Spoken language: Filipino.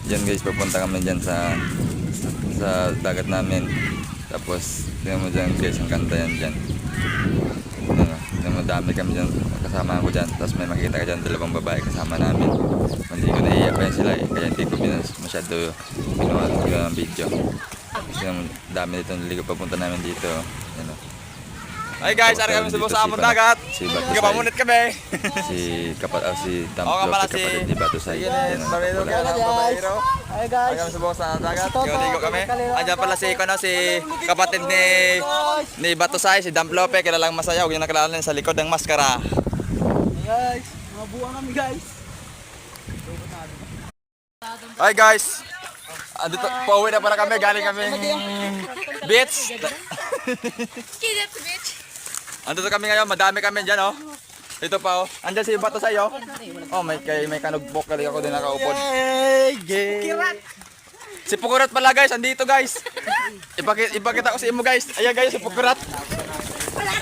Yan guys, papunta kami dyan sa dagat namin. Tapos, tingnan mo dyan guys, ang ganda yan dyan. Tingnan mo, dami kami dyan, kasama ko dyan. Tapos may makikita ka dyan, dalawang babae kasama namin. Hindi ko naiiyak pa yan sila eh, kaya hindi ko masyado ginawa ng video. Tingnan mo, dami dito naligo, papunta namin dito. Yan o. Ay guys, ari kami sa among dagat. Si Batusay. Kapamunit kami. Si Dam Oo nga pala Floppy, si kapatid ni Batusay. Yan o, Barilo wala. kaya ng babaero. Hi Ari guys. kami sa dagat. Ligo kami. Andiyan pala si kapatid ni Batusay, si Dam Floppy, kilalang masaya. Huwag yung nakilala sa likod ng maskara. Guys, mga buwan kami guys. Hi guys. Andito, pauwi na para kami, galing kami beach. Kidnap the bitch. Andito kami ngayon, madami kami dyan oh. Ito pa oh. Andyan si Batusay oh. Oh, may kanugbok kali ako din nakaupod. Si Pukurat pala guys, andito guys. Ipakita ko sa imo guys. Ayan guys, si Pukurat.